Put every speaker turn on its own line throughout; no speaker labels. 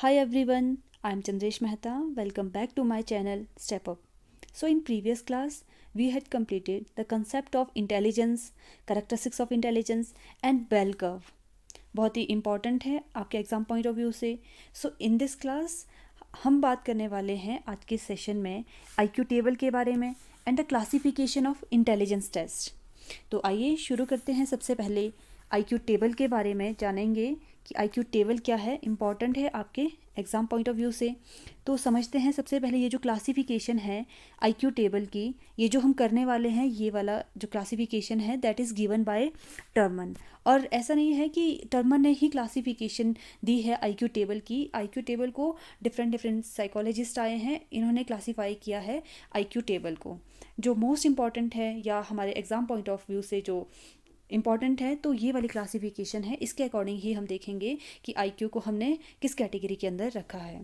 Hi everyone, I am Chandresh Mehta. Welcome back to my channel Step Up. So in previous class, we had completed the concept of intelligence, characteristics of intelligence and bell curve. बहुत ही important है आपके exam point of view से. सो in this class हम बात करने वाले हैं आज के सेशन में IQ टेबल के बारे में and the classification of intelligence test. तो आइए शुरू करते हैं. सबसे पहले IQ टेबल के बारे में जानेंगे कि IQ टेबल क्या है, इम्पॉर्टेंट है आपके एग्ज़ाम पॉइंट ऑफ व्यू से. तो समझते हैं सबसे पहले ये जो क्लासिफिकेशन है IQ टेबल की, ये जो हम करने वाले हैं, ये वाला जो क्लासिफिकेशन है that is given by Terman. और ऐसा नहीं है कि टर्मन ने ही क्लासिफिकेशन दी है IQ टेबल की. IQ टेबल को डिफरेंट साइकोलॉजिस्ट आए हैं, इन्होंने क्लासीफाई किया है IQ टेबल को. जो मोस्ट इम्पॉर्टेंट है या हमारे एग्ज़ाम पॉइंट ऑफ व्यू से जो इम्पॉर्टेंट है, तो ये वाली क्लासिफिकेशन है. इसके अकॉर्डिंग ही हम देखेंगे कि IQ को हमने किस कैटेगरी के अंदर रखा है.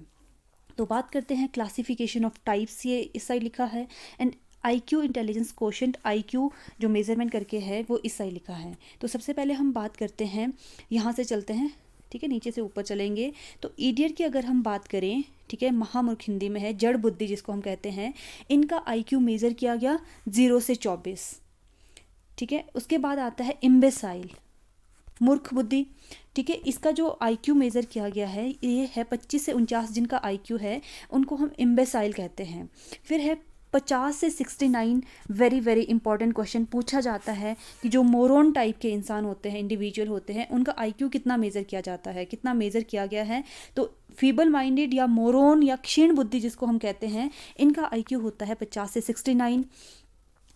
तो बात करते हैं क्लासिफिकेशन ऑफ टाइप्स, ये इस साइड लिखा है. And IQ intelligence quotient IQ जो मेज़रमेंट करके है वो इस साइड लिखा है. तो सबसे पहले हम बात करते हैं, यहाँ से चलते हैं, ठीक है, नीचे से ऊपर चलेंगे. तो इडियट की अगर हम बात करें, ठीक है, महामूर्ख हिंदी में है, जड़ बुद्धि जिसको हम कहते हैं, इनका IQ मेज़र किया गया 0 से 24, ठीक है. उसके बाद आता है इम्बेसाइल, मूर्ख बुद्धि, ठीक है. इसका जो IQ मेज़र किया गया है ये है 25 से 49, जिनका IQ है उनको हम इम्बेसाइल कहते हैं. फिर है 50 से 69. वेरी इंपॉर्टेंट क्वेश्चन पूछा जाता है कि जो मोरोन टाइप के इंसान होते हैं, इंडिविजुअल होते हैं, उनका IQ कितना मेज़र किया जाता है, कितना मेज़र किया गया है. तो फीबल माइंडेड या मोरोन या क्षीण बुद्धि जिसको हम कहते हैं, इनका IQ होता है 50 से 69.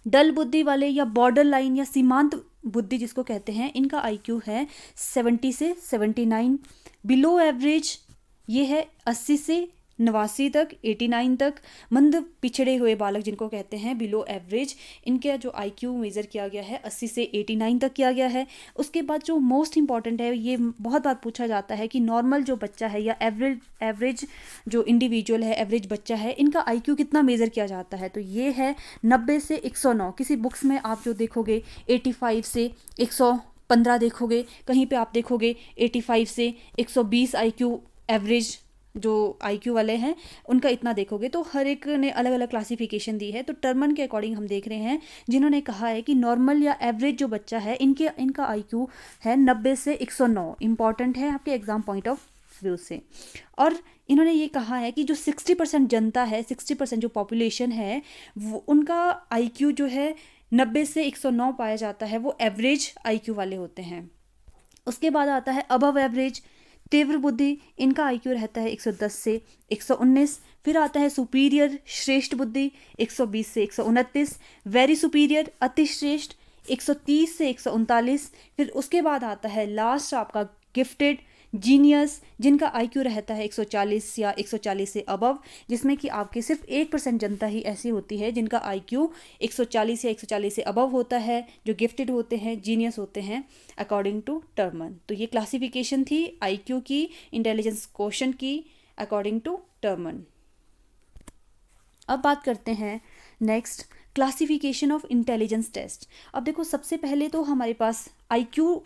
डल बुद्धि वाले या बॉर्डर लाइन या सीमांत बुद्धि जिसको कहते हैं, इनका IQ है 70 से 79. बिलो एवरेज ये है 80 से 89 तक, 89 तक. मंद पिछड़े हुए बालक जिनको कहते हैं बिलो एवरेज, इनका जो IQ मेज़र किया गया है 80 से 89 तक किया गया है. उसके बाद जो मोस्ट इंपॉर्टेंट है, ये बहुत बार पूछा जाता है कि नॉर्मल जो बच्चा है या एवरेज जो इंडिविजुअल है, एवरेज बच्चा है, इनका IQ कितना मेज़र किया जाता है. तो ये है 90 से 109. किसी बुक्स में आप जो देखोगे 85 से 115 देखोगे, कहीं पे आप देखोगे 85 से 120 IQ एवरेज जो IQ वाले हैं उनका इतना देखोगे. तो हर एक ने अलग अलग क्लासिफिकेशन दी है. तो टर्मन के अकॉर्डिंग हम देख रहे हैं, जिन्होंने कहा है कि नॉर्मल या एवरेज जो बच्चा है इनका IQ है 90 से 109. इंपॉर्टेंट है आपके एग्जाम पॉइंट ऑफ व्यू से. और इन्होंने ये कहा है कि जो 60% जनता है, 60% जो पॉपुलेशन है, वो उनका IQ जो है 90 से 109 पाया जाता है, वो एवरेज IQ वाले होते हैं. उसके बाद आता है अबव एवरेज, तीव्र बुद्धि, इनका IQ रहता है 110 से 119. फिर आता है सुपीरियर, श्रेष्ठ बुद्धि, 120 से 129. वेरी सुपीरियर, अति श्रेष्ठ, 130 से 139. फिर उसके बाद आता है लास्ट आपका गिफ्टेड, जीनियस, जिनका IQ रहता है 140 या 140 से अबव, जिसमें कि आपके सिर्फ 1% जनता ही ऐसी होती है जिनका IQ 140 या 140 से अबव होता है, जो गिफ्टेड होते हैं, जीनियस होते हैं अकॉर्डिंग टू टर्मन. तो ये क्लासिफिकेशन थी IQ की, इंटेलिजेंस कोशेंट की, अकॉर्डिंग टू टर्मन. अब बात करते हैं next classification of intelligence test. अब देखो, सबसे पहले तो हमारे पास IQ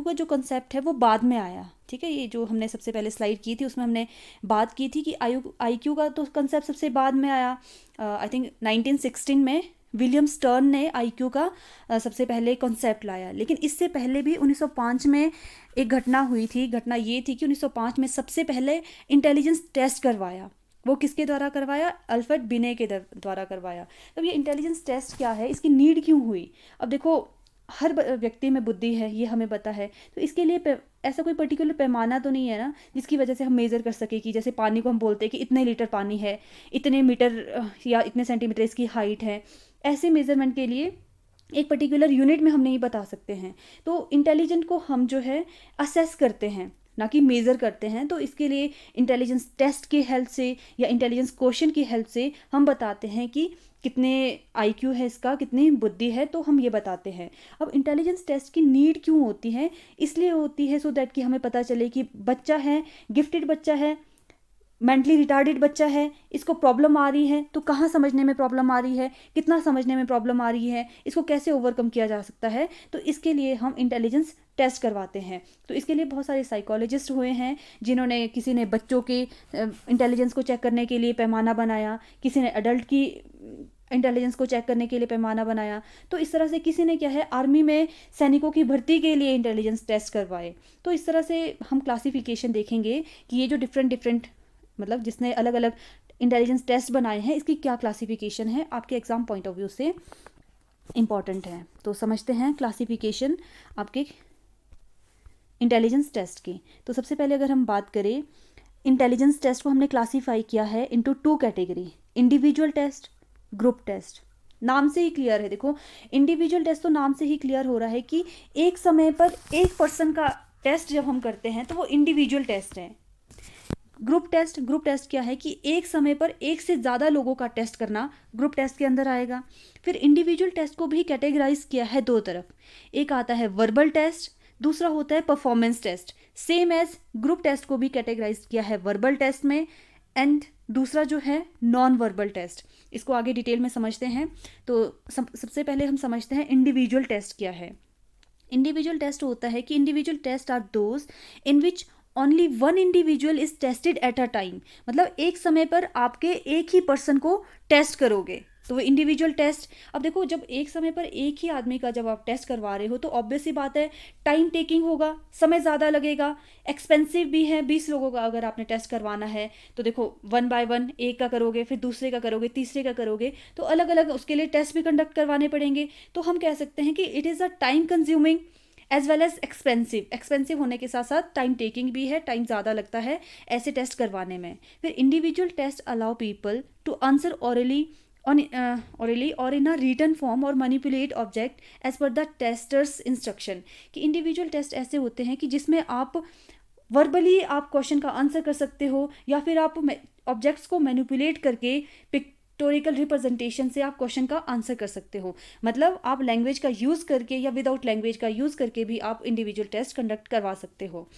का जो कंसेप्ट है वो बाद में आया, ठीक है. ये जो हमने सबसे पहले स्लाइड की थी उसमें हमने बात की थी कि IQ का तो कंसेप्ट सबसे बाद में आया. आई थिंक 1916 में विलियम स्टर्न ने IQ का सबसे पहले कॉन्सेप्ट लाया. लेकिन इससे पहले भी 1905 में एक घटना हुई थी. घटना ये थी कि 1905 में सबसे पहले इंटेलिजेंस टेस्ट करवाया. वो किसके द्वारा करवाया? अल्फ्रेड बिने के द्वारा करवाया. तो ये इंटेलिजेंस टेस्ट क्या है, इसकी नीड क्यों हुई? अब देखो, हर व्यक्ति में बुद्धि है, ये हमें पता है. तो इसके लिए ऐसा कोई पर्टिकुलर पैमाना तो नहीं है ना जिसकी वजह से हम मेज़र कर सके कि जैसे पानी को हम बोलते हैं कि इतने लीटर पानी है, इतने मीटर या इतने सेंटीमीटर इसकी हाइट है. ऐसे मेज़रमेंट के लिए एक पर्टिकुलर यूनिट में हम नहीं बता सकते हैं. तो इंटेलिजेंट को हम जो है असेस करते हैं, ना कि मेज़र करते हैं. तो इसके लिए इंटेलिजेंस टेस्ट की हेल्प से या इंटेलिजेंस क्वोशिएंट की हेल्प से हम बताते हैं कि कितने IQ है इसका, कितनी बुद्धि है, तो हम ये बताते हैं. अब इंटेलिजेंस टेस्ट की नीड क्यों होती है? इसलिए होती है सो दैट कि हमें पता चले कि बच्चा है, गिफ्टेड बच्चा है, मेंटली रिटार्डेड बच्चा है, इसको प्रॉब्लम आ रही है, तो कहाँ समझने में प्रॉब्लम आ रही है, कितना समझने में प्रॉब्लम आ रही है, इसको कैसे ओवरकम किया जा सकता है, तो इसके लिए हम इंटेलिजेंस टेस्ट करवाते हैं। तो इसके लिए बहुत सारे साइकोलॉजिस्ट हुए हैं जिन्होंने, किसी ने बच्चों के इंटेलिजेंस को चेक करने के लिए पैमाना बनाया, किसी ने अडल्ट की इंटेलिजेंस को चेक करने के लिए पैमाना बनाया। तो इस तरह से किसी ने क्या है, आर्मी में सैनिकों की भर्ती के लिए इंटेलिजेंस टेस्ट करवाए। तो इस तरह से हम क्लासिफिकेशन देखेंगे कि ये जो डिफरेंट मतलब जिसने अलग अलग इंटेलिजेंस टेस्ट बनाए हैं, इसकी क्या क्लासिफिकेशन है, आपके एग्जाम पॉइंट ऑफ व्यू से इम्पॉर्टेंट है। तो समझते हैं क्लासिफिकेशन आपके इंटेलिजेंस टेस्ट की। तो सबसे पहले अगर हम बात करें, इंटेलिजेंस टेस्ट को हमने क्लासीफाई किया है into 2 category, individual test, group test. नाम से ही क्लियर है, देखो इंडिविजुअल टेस्ट तो नाम से ही क्लियर हो रहा है कि एक समय पर एक पर्सन का टेस्ट जब हम करते हैं तो वो इंडिविजुअल टेस्ट है। ग्रुप टेस्ट क्या है कि एक समय पर एक से ज़्यादा लोगों का टेस्ट करना ग्रुप टेस्ट के अंदर आएगा। फिर इंडिविजुअल टेस्ट को भी कैटेगराइज किया है 2 तरफ, एक आता है वर्बल टेस्ट, दूसरा होता है performance test. Same age group test को भी कैटेगराइज किया है वर्बल टेस्ट में, एंड दूसरा जो है नॉन वर्बल टेस्ट। इसको आगे डिटेल में समझते हैं। तो सबसे पहले हम समझते हैं इंडिविजुअल टेस्ट क्या है। इंडिविजुअल टेस्ट होता है कि individual test are those in which only one individual is tested at a time, मतलब एक समय पर आपके एक ही पर्सन को टेस्ट करोगे, तो वो इंडिविजुअल टेस्ट। अब देखो, जब एक समय पर एक ही आदमी का जब आप टेस्ट करवा रहे हो तो ऑब्वियस सी बात है टाइम टेकिंग होगा, समय ज़्यादा लगेगा, एक्सपेंसिव भी है। 20 लोगों का अगर आपने टेस्ट करवाना है तो देखो 1 बाय 1 एक का करोगे, फिर दूसरे का करोगे, तीसरे का करोगे, तो अलग अलग उसके लिए टेस्ट भी कंडक्ट करवाने पड़ेंगे। तो हम कह सकते हैं कि it is a time consuming as well as expensive होने के साथ साथ टाइम टेकिंग भी है, टाइम ज़्यादा लगता है ऐसे टेस्ट करवाने में। फिर individual test allow people to answer orally or in a written form और manipulate object as per the tester's instruction। कि इंडिविजुअल टेस्ट ऐसे होते हैं कि जिसमें आप वर्बली आप क्वेश्चन का आंसर कर सकते हो, या फिर आप ऑब्जेक्ट्स को मैनिपुलेट करके पिक्टोरिकल रिप्रेजेंटेशन से आप क्वेश्चन का आंसर कर सकते हो। मतलब आप लैंग्वेज का यूज़ करके या विदाउट लैंग्वेज का यूज़ करके भी आप इंडिविजुअल टेस्ट कंडक्ट करवा सकते हो।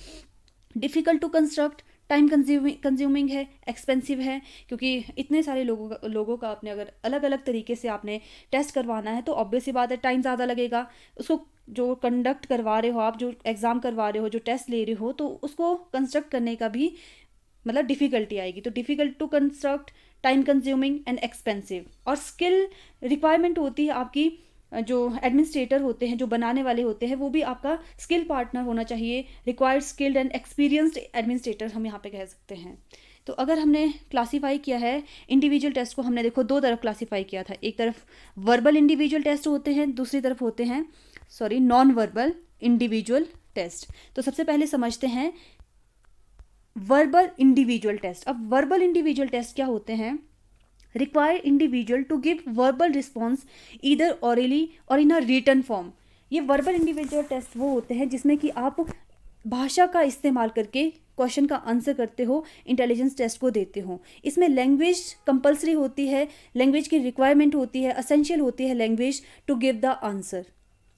Difficult to construct, time consuming है, एक्सपेंसिव है, क्योंकि इतने सारे लोगों का आपने अगर अलग अलग तरीके से आपने टेस्ट करवाना है तो ऑब्वियस सी बात है टाइम ज़्यादा लगेगा। उसको जो कंडक्ट करवा रहे हो आप, जो एग्ज़ाम करवा रहे हो, जो टेस्ट ले रहे हो, तो उसको कंस्ट्रक्ट करने का भी मतलब डिफ़िकल्टी आएगी। तो difficult to construct, time consuming and expensive. और स्किल रिक्वायरमेंट होती है आपकी, जो एडमिनिस्ट्रेटर होते हैं, जो बनाने वाले होते हैं, वो भी आपका स्किल पार्टनर होना चाहिए। Required skilled and experienced administrator हम यहाँ पे कह सकते हैं। तो अगर हमने क्लासीफाई किया है इंडिविजुअल टेस्ट को, हमने देखो 2 तरफ क्लासीफाई किया था, एक तरफ वर्बल इंडिविजुअल टेस्ट होते हैं, दूसरी तरफ होते हैं नॉन वर्बल इंडिविजुअल टेस्ट। तो सबसे पहले समझते हैं वर्बल इंडिविजुअल टेस्ट। अब वर्बल इंडिविजुअल टेस्ट क्या होते हैं? Require individual to give verbal response either orally or in a written form. ये वर्बल इंडिविजुअल टेस्ट वो होते हैं जिसमें कि आप भाषा का इस्तेमाल करके क्वेश्चन का आंसर करते हो, इंटेलिजेंस टेस्ट को देते हो। इसमें लैंग्वेज कंपलसरी होती है, लैंग्वेज की रिक्वायरमेंट होती है, असेंशियल होती है language to give the answer.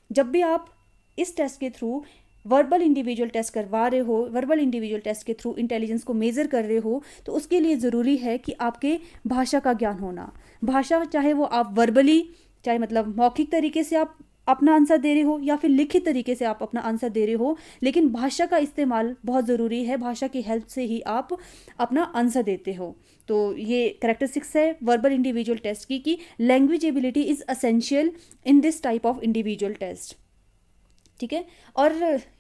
जब भी आप इस टेस्ट के थ्रू वर्बल इंडिविजुअल टेस्ट करवा रहे हो, वर्बल इंडिविजुअल टेस्ट के थ्रू इंटेलिजेंस को मेज़र कर रहे हो, तो उसके लिए ज़रूरी है कि आपके भाषा का ज्ञान होना। भाषा चाहे वो आप वर्बली, चाहे मतलब मौखिक तरीके से आप अपना आंसर दे रहे हो या फिर लिखित तरीके से आप अपना आंसर दे रहे हो, लेकिन भाषा का इस्तेमाल बहुत ज़रूरी है। भाषा की हेल्प से ही आप अपना आंसर देते हो। तो ये कैरेक्टरिस्टिक्स है वर्बल इंडिविजुअल टेस्ट की कि language ability is essential in this type of individual test. ठीक है, और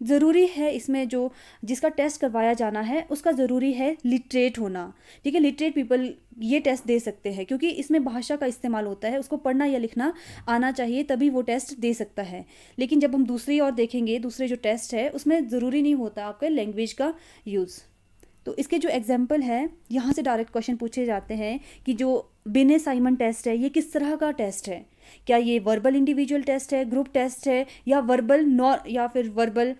ज़रूरी है इसमें जो जिसका टेस्ट करवाया जाना है उसका ज़रूरी है लिटरेट होना। ठीक है, लिटरेट पीपल ये टेस्ट दे सकते हैं, क्योंकि इसमें भाषा का इस्तेमाल होता है, उसको पढ़ना या लिखना आना चाहिए, तभी वो टेस्ट दे सकता है। लेकिन जब हम दूसरी ओर देखेंगे, दूसरे जो टेस्ट है उसमें ज़रूरी नहीं होता आपके लैंग्वेज का यूज़। तो इसके जो एग्जाम्पल है, यहाँ से डायरेक्ट क्वेश्चन पूछे जाते हैं कि जो बिने साइमन टेस्ट है ये किस तरह का टेस्ट है? क्या ये वर्बल इंडिविजुअल टेस्ट है, ग्रुप टेस्ट है, या वर्बल नॉन या फिर वर्बल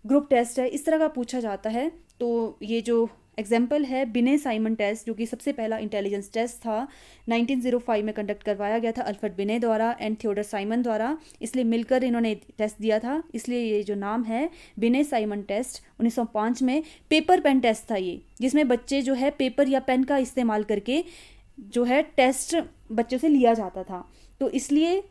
ग्रुप टेस्ट है? इस तरह का पूछा जाता है। तो ये जो एग्जाम्पल है बिने साइमन टेस्ट, जो कि सबसे पहला इंटेलिजेंस टेस्ट था, 1905 में कंडक्ट करवाया गया था अल्फ्रेड बिने द्वारा एंड थियोडर साइमन द्वारा, इसलिए मिलकर इन्होंने टेस्ट दिया था, इसलिए ये जो नाम है बिने साइमन टेस्ट। 1905 में पेपर पेन टेस्ट था ये, जिसमें बच्चे जो है पेपर या पेन का इस्तेमाल करके जो है टेस्ट बच्चों से लिया जाता था। तो इसलिए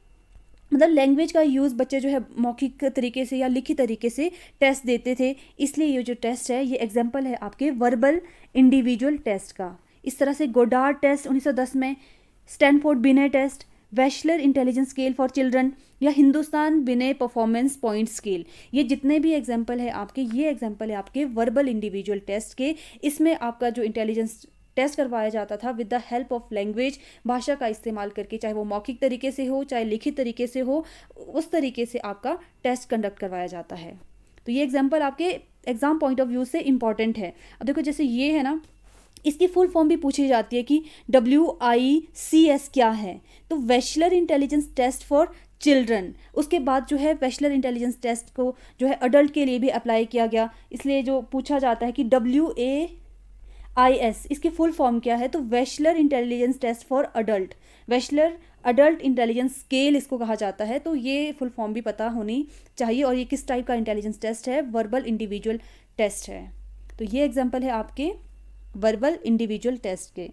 मतलब लैंग्वेज का यूज़ बच्चे जो है मौखिक तरीके से या लिखित तरीके से टेस्ट देते थे, इसलिए ये जो टेस्ट है ये एग्जाम्पल है आपके वर्बल इंडिविजुअल टेस्ट का। इस तरह से गोडार्ड टेस्ट 1910 में, Stanford Binet test, Wechsler intelligence scale for children या हिंदुस्तान बिने परफॉर्मेंस पॉइंट स्केल, ये जितने भी एग्जाम्पल है आपके, ये एग्जाम्पल है आपके वर्बल इंडिविजुअल टेस्ट के। इसमें आपका जो इंटेलिजेंस टेस्ट करवाया जाता था with the help of language, भाषा का इस्तेमाल करके, चाहे वो मौखिक तरीके से हो चाहे लिखित तरीके से हो, उस तरीके से आपका टेस्ट कंडक्ट करवाया जाता है। तो ये एग्जाम्पल आपके एग्जाम पॉइंट ऑफ व्यू से इंपॉर्टेंट है। अब देखो जैसे ये है ना, इसकी फुल फॉर्म भी पूछी जाती है कि WICS क्या है, तो Wechsler intelligence test for children. उसके बाद जो है वेशलर इंटेलिजेंस टेस्ट को जो है अडल्ट के लिए भी अप्लाई किया गया, इसलिए जो पूछा जाता है कि WAIS इसकी फुल फॉर्म क्या है, तो Wechsler intelligence test for adult, Wechsler adult intelligence scale इसको कहा जाता है। तो ये फुल फॉर्म भी पता होनी चाहिए। और ये किस टाइप का इंटेलिजेंस टेस्ट है, वर्बल इंडिविजुअल टेस्ट है। तो ये एग्जाम्पल है आपके वर्बल इंडिविजुअल टेस्ट के।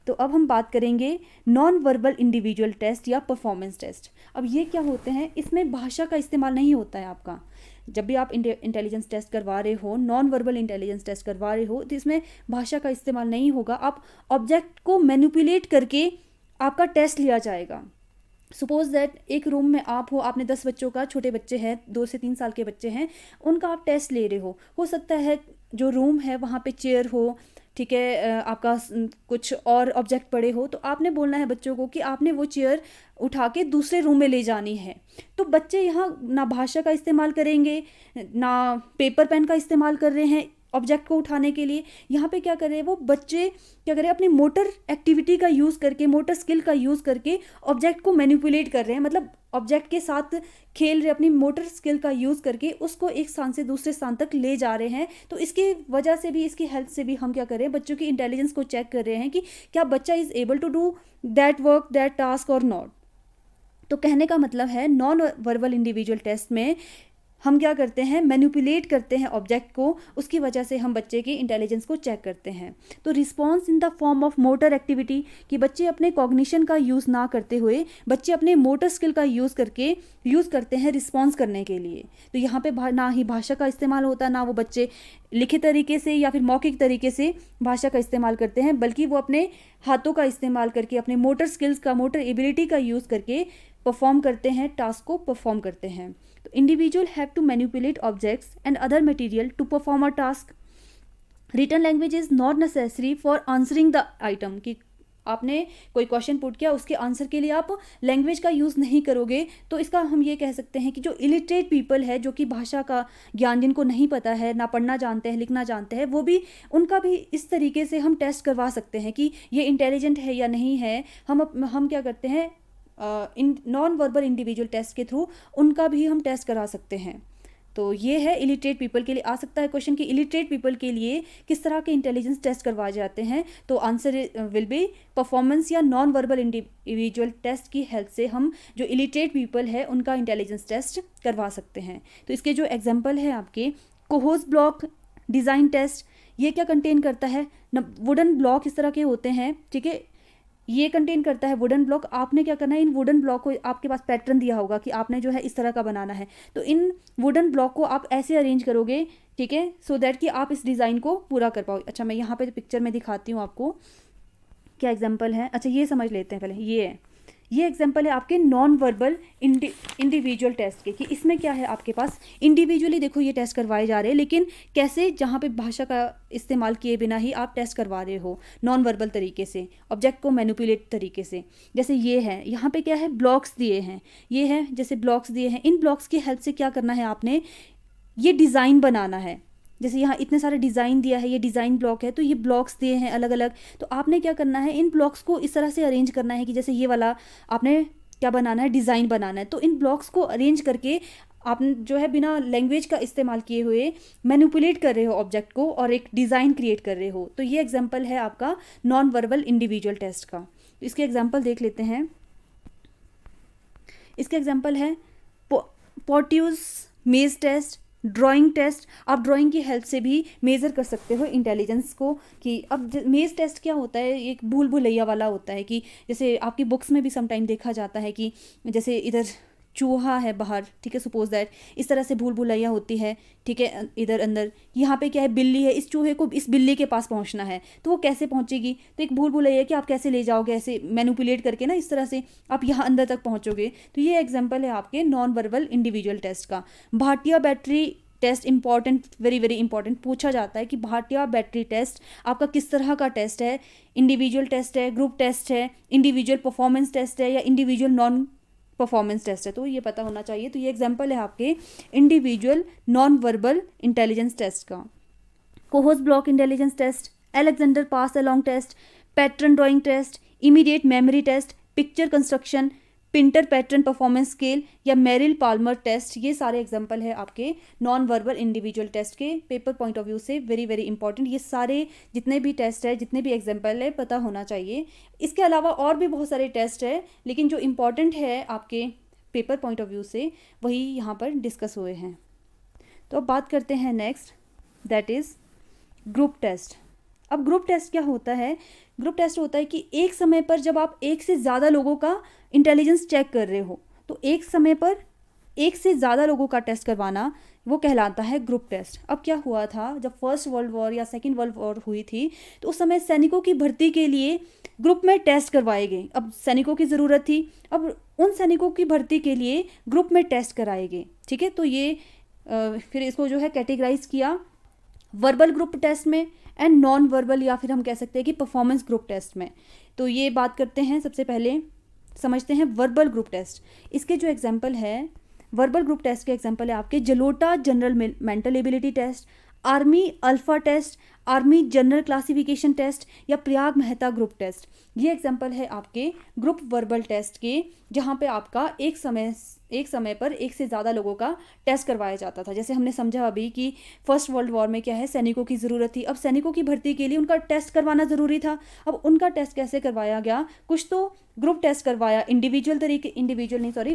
तो अब हम बात करेंगे नॉन वर्बल इंडिविजुअल टेस्ट या परफॉर्मेंस टेस्ट। अब ये क्या होते हैं, इसमें भाषा का इस्तेमाल नहीं होता है आपका। जब भी आप इंटेलिजेंस टेस्ट करवा रहे हो, नॉन वर्बल इंटेलिजेंस टेस्ट करवा रहे हो, तो इसमें भाषा का इस्तेमाल नहीं होगा। आप ऑब्जेक्ट को मैनिपुलेट करके आपका टेस्ट लिया जाएगा। सपोज दैट एक रूम में आप हो, आपने 10 बच्चों का, छोटे बच्चे हैं, 2 से 3 साल के बच्चे हैं, उनका आप टेस्ट ले रहे हो सकता है जो रूम है वहाँ पे चेयर हो, ठीक है, आपका कुछ और ऑब्जेक्ट पड़े हो, तो आपने बोलना है बच्चों को कि आपने वो चेयर उठा के दूसरे रूम में ले जानी है। तो बच्चे यहाँ ना भाषा का इस्तेमाल करेंगे, ना पेपर पेन का इस्तेमाल कर रहे हैं ऑब्जेक्ट को उठाने के लिए। यहाँ पे क्या कर रहे हैं वो बच्चे, क्या कर रहे हैं, अपनी मोटर एक्टिविटी का यूज़ करके, मोटर स्किल का यूज़ करके ऑब्जेक्ट को मैनिपुलेट कर रहे हैं, मतलब ऑब्जेक्ट के साथ खेल रहे, अपनी मोटर स्किल का यूज़ करके उसको एक स्थान से दूसरे स्थान तक ले जा रहे हैं। तो इसकी वजह से भी, इसकी हेल्प से भी हम क्या कर रहे हैं, बच्चों की इंटेलिजेंस को चेक कर रहे हैं कि क्या बच्चा is able to do that work, that task or not. तो कहने का मतलब है नॉन वर्बल इंडिविजुअल टेस्ट में हम क्या करते हैं, मैनिपुलेट करते हैं ऑब्जेक्ट को, उसकी वजह से हम बच्चे की इंटेलिजेंस को चेक करते हैं। तो response in the form of motor activity, कि बच्चे अपने कॉग्निशन का यूज़ ना करते हुए बच्चे अपने मोटर स्किल का यूज़ करते हैं रिस्पॉन्स करने के लिए। तो यहाँ पे ना ही भाषा का इस्तेमाल होता, ना वो बच्चे लिखित तरीके से या फिर मौखिक तरीके से भाषा का इस्तेमाल करते हैं, बल्कि वो अपने हाथों का इस्तेमाल करके, अपने मोटर स्किल्स का, मोटर एबिलिटी का यूज़ करके परफॉर्म करते हैं, टास्क को परफॉर्म करते हैं। तो individual have to manipulate objects and other material to perform a task. Written language is not necessary for answering the item, कि आपने कोई क्वेश्चन पुट किया, उसके आंसर के लिए आप लैंग्वेज का यूज़ नहीं करोगे। तो इसका हम ये कह सकते हैं कि जो इलिटरेट पीपल है, जो कि भाषा का ज्ञान जिनको नहीं पता है, ना पढ़ना जानते हैं, लिखना जानते हैं, वो भी, उनका भी इस तरीके से हम टेस्ट करवा सकते हैं कि ये इंटेलिजेंट है या नहीं है। हम क्या करते हैं, नॉन वर्बल इंडिविजुअल टेस्ट के थ्रू उनका भी हम टेस्ट करा सकते हैं। तो ये है इलिटरेट पीपल के लिए। आ सकता है क्वेश्चन कि इलिटरेट पीपल के लिए किस तरह के इंटेलिजेंस टेस्ट करवाए जाते हैं, तो आंसर विल बी परफॉर्मेंस या नॉन वर्बल इंडिविजुअल टेस्ट की हेल्प से हम जो इलिटरेट पीपल है उनका इंटेलिजेंस टेस्ट करवा सकते हैं। तो इसके जो एग्जाम्पल है आपके, कोहोस ब्लॉक डिज़ाइन टेस्ट, ये क्या कंटेन करता है, वुडन ब्लॉक इस तरह के होते हैं, ठीक है, ये कंटेन करता है वुडन ब्लॉक। आपने क्या करना है, इन वुडन ब्लॉक को, आपके पास पैटर्न दिया होगा कि आपने जो है इस तरह का बनाना है, तो इन वुडन ब्लॉक को आप ऐसे अरेंज करोगे, ठीक है, सो दैट कि आप इस डिज़ाइन को पूरा कर पाओ। अच्छा, मैं यहाँ पे पिक्चर में दिखाती हूँ आपको क्या एग्जाम्पल है। अच्छा, ये समझ लेते हैं पहले। ये एग्जाम्पल है आपके नॉन वर्बल इंडिविजुअल टेस्ट के, कि इसमें क्या है आपके पास इंडिविजुअली देखो ये टेस्ट करवाए जा रहे हैं, लेकिन कैसे, जहाँ पे भाषा का इस्तेमाल किए बिना ही आप टेस्ट करवा रहे हो नॉन वर्बल तरीके से, ऑब्जेक्ट को मैनिपुलेट तरीके से। जैसे ये है, यहाँ पे क्या है, ब्लॉक्स दिए हैं, ये है जैसे ब्लॉक्स दिए हैं, इन ब्लॉक्स की हेल्प से क्या करना है, आपने ये डिज़ाइन बनाना है। जैसे यहाँ इतने सारे डिज़ाइन दिया है, ये डिज़ाइन ब्लॉक है, तो ये ब्लॉक्स दिए हैं अलग अलग, तो आपने क्या करना है, इन ब्लॉक्स को इस तरह से अरेंज करना है कि जैसे ये वाला आपने क्या बनाना है, डिज़ाइन बनाना है। तो इन ब्लॉक्स को अरेंज करके आप जो है बिना लैंग्वेज का इस्तेमाल किए हुए मैनिपुलेट कर रहे हो ऑब्जेक्ट को और एक डिज़ाइन क्रिएट कर रहे हो। तो ये एग्जांपल है आपका नॉन वर्बल इंडिविजुअल टेस्ट का। तो इसके एग्जांपल देख लेते हैं। इसके एग्जांपल है पोर्ट्यूज मेज टेस्ट, ड्राइंग टेस्ट। आप ड्राइंग की हेल्प से भी मेज़र कर सकते हो इंटेलिजेंस को कि अब मेज टेस्ट क्या होता है, एक भूल भुलैया वाला होता है कि जैसे आपकी बुक्स में भी समटाइम देखा जाता है कि जैसे इधर चूहा है बाहर, ठीक है, सपोज दैट इस तरह से भूल भुलैया होती है, ठीक है, इधर अंदर यहाँ पे क्या है, बिल्ली है, इस चूहे को इस बिल्ली के पास पहुँचना है, तो वो कैसे पहुँचेगी, तो एक भूल भुलैया कि आप कैसे ले जाओगे, ऐसे मैनिपुलेट करके ना, इस तरह से आप यहाँ अंदर तक पहुँचोगे। तो ये एग्जाम्पल है आपके नॉन वर्बल इंडिविजुअल टेस्ट का। Bhatia battery test important, very very important, पूछा जाता है कि भाटिया बैटरी टेस्ट आपका किस तरह का टेस्ट है, इंडिविजुअल टेस्ट है, ग्रुप टेस्ट है, इंडिविजुअल परफॉर्मेंस टेस्ट है या इंडिविजुअल नॉन परफॉर्मेंस टेस्ट है, तो ये पता होना चाहिए। तो ये एग्जांपल है आपके individual non verbal intelligence test का। Kohs block intelligence test, Alexander pass along test, pattern drawing test, immediate memory test, picture construction, Pinter pattern performance scale या मेरिल पाल्मर टेस्ट, ये सारे एग्जांपल है आपके नॉन वर्बल इंडिविजुअल टेस्ट के। Paper point of view से very very important, ये सारे जितने भी टेस्ट है, जितने भी एग्जांपल है, पता होना चाहिए। इसके अलावा और भी बहुत सारे टेस्ट है, लेकिन जो इम्पॉर्टेंट है आपके पेपर पॉइंट ऑफ व्यू से वही यहाँ पर डिस्कस हुए हैं। तो अब बात करते हैं next, that is group test. अब ग्रुप टेस्ट क्या होता है? ग्रुप टेस्ट होता है कि एक समय पर जब आप एक से ज़्यादा लोगों का इंटेलिजेंस चेक कर रहे हो, तो एक समय पर एक से ज़्यादा लोगों का टेस्ट करवाना वो कहलाता है ग्रुप टेस्ट। अब क्या हुआ था, जब फर्स्ट वर्ल्ड वॉर या सेकेंड वर्ल्ड वॉर हुई थी तो उस समय सैनिकों की भर्ती के लिए ग्रुप में टेस्ट करवाए गए। अब सैनिकों की ज़रूरत थी, अब उन सैनिकों की भर्ती के लिए ग्रुप में टेस्ट कराए गए, ठीक है। तो ये फिर इसको जो है कैटेगराइज किया वर्बल ग्रुप टेस्ट में एंड नॉन वर्बल, या फिर हम कह सकते हैं कि परफॉर्मेंस ग्रुप टेस्ट में। तो ये बात करते हैं, सबसे पहले समझते हैं वर्बल ग्रुप टेस्ट। इसके जो एग्जांपल है वर्बल ग्रुप टेस्ट के एग्जांपल है आपके Jalota general mental ability test, army alpha test, army general classification test या प्रयाग मेहता ग्रुप टेस्ट। ये एग्जांपल है आपके ग्रुप वर्बल टेस्ट के, जहाँ पे आपका एक समय पर एक से ज़्यादा लोगों का टेस्ट करवाया जाता था। जैसे हमने समझा अभी कि फर्स्ट वर्ल्ड वॉर में क्या है, सैनिकों की ज़रूरत थी। अब सैनिकों की भर्ती के लिए उनका टेस्ट करवाना ज़रूरी था। अब उनका टेस्ट कैसे करवाया गया? कुछ तो ग्रुप टेस्ट करवाया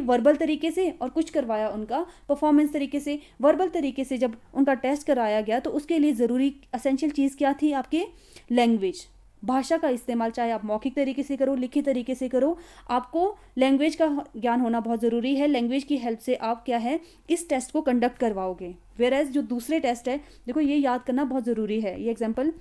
वर्बल तरीके से, और कुछ करवाया उनका परफॉर्मेंस तरीके से। वर्बल तरीके से जब उनका टेस्ट कराया गया तो उसके लिए ज़रूरी असेंशियल चीज़ क्या थी? आपके लैंग्वेज, भाषा का इस्तेमाल, चाहे आप मौखिक तरीके से करो, लिखित तरीके से करो, आपको लैंग्वेज का ज्ञान होना बहुत ज़रूरी है। लैंग्वेज की हेल्प से आप क्या है इस टेस्ट को कंडक्ट करवाओगे। वेयर एज जो दूसरे टेस्ट है, देखो ये याद करना बहुत ज़रूरी है, ये एग्जाम्पल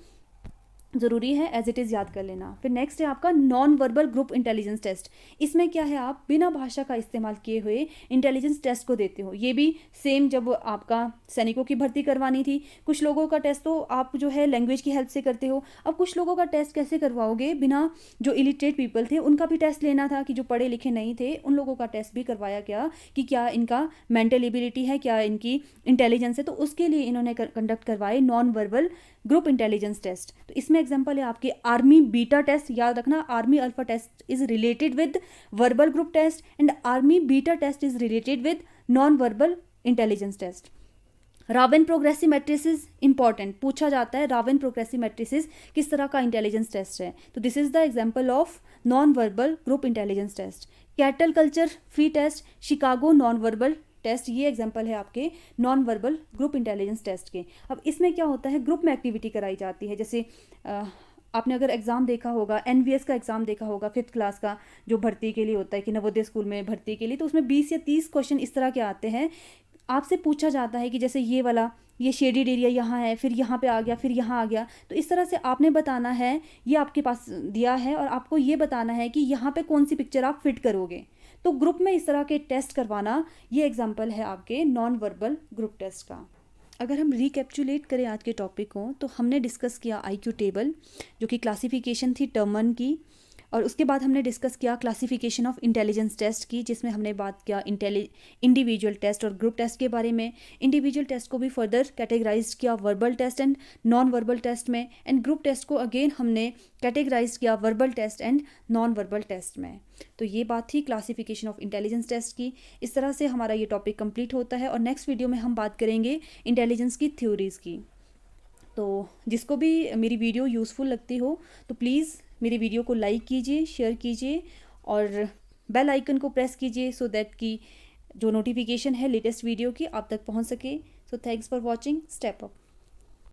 ज़रूरी है, एज इट इज़ याद कर लेना। फिर नेक्स्ट है आपका non verbal group intelligence test. इसमें क्या है, आप बिना भाषा का इस्तेमाल किए हुए इंटेलिजेंस टेस्ट को देते हो। ये भी सेम, जब आपका सैनिकों की भर्ती करवानी थी, कुछ लोगों का टेस्ट तो आप जो है लैंग्वेज की हेल्प से करते हो। अब कुछ लोगों का टेस्ट कैसे करवाओगे? बिना, जो इलिटरेट पीपल थे उनका भी टेस्ट लेना था, कि जो पढ़े लिखे नहीं थे उन लोगों का टेस्ट भी करवाया गया कि क्या इनका मेंटल एबिलिटी है, क्या इनकी इंटेलिजेंस है। तो उसके लिए इन्होंने कंडक्ट करवाए non verbal group intelligence test. तो इसमें एग्जांपल है आपके आर्मी बीटा टेस्ट। याद रखना, army alpha test is related with verbal group test and army beta test is related with non verbal intelligence test. Raven progressive matrices important, पूछा जाता है Ravan progressive matrices किस तरह का इंटेलिजेंस टेस्ट है। तो this is the example of non verbal group intelligence test. Cattell culture free test, Chicago non verbal test, ये example है आपके non verbal group intelligence test के। अब इसमें क्या होता है, ग्रुप में एक्टिविटी कराई जाती है। जैसे आपने अगर एग्ज़ाम देखा होगा, एनवीएस का एग्ज़ाम देखा होगा 5th क्लास का, जो भर्ती के लिए होता है कि नवोदय स्कूल में भर्ती के लिए, तो उसमें 20 या 30 क्वेश्चन इस तरह के आते हैं। आपसे पूछा जाता है कि जैसे ये वाला, ये शेडेड एरिया यहाँ है, फिर यहाँ पे आ गया, फिर यहाँ आ गया, तो इस तरह से आपने बताना है, ये आपके पास दिया है और आपको ये बताना है कि यहाँ पे कौन सी पिक्चर आप फिट करोगे। तो ग्रुप में इस तरह के टेस्ट करवाना, ये एग्जांपल है आपके नॉन वर्बल ग्रुप टेस्ट का। अगर हम रिकैप्चुलेट करें आज के टॉपिक को, तो हमने डिस्कस किया आईक्यू टेबल, जो कि क्लासिफिकेशन थी टर्म 1 की, और उसके बाद हमने डिस्कस किया क्लासिफिकेशन ऑफ इंटेलिजेंस टेस्ट की, जिसमें हमने बात किया इंडिविजुअल टेस्ट और ग्रुप टेस्ट के बारे में। इंडिविजुअल टेस्ट को भी फर्दर कैटेगराइज किया verbal test and non verbal test में, एंड ग्रुप टेस्ट को अगेन हमने कैटेगराइज किया verbal test and non verbal test में। तो ये बात थी क्लासिफिकेशन ऑफ इंटेलिजेंस टेस्ट की। इस तरह से हमारा ये टॉपिक कंप्लीट होता है, और नेक्स्ट वीडियो में हम बात करेंगे इंटेलिजेंस की थ्योरीज़ की। तो जिसको भी मेरी वीडियो यूज़फुल लगती हो तो प्लीज़ मेरी वीडियो को लाइक कीजिए, शेयर कीजिए और बेल आइकन को प्रेस कीजिए, सो दैट कि जो नोटिफिकेशन है लेटेस्ट वीडियो की आप तक पहुंच सके। So thanks for watching step up.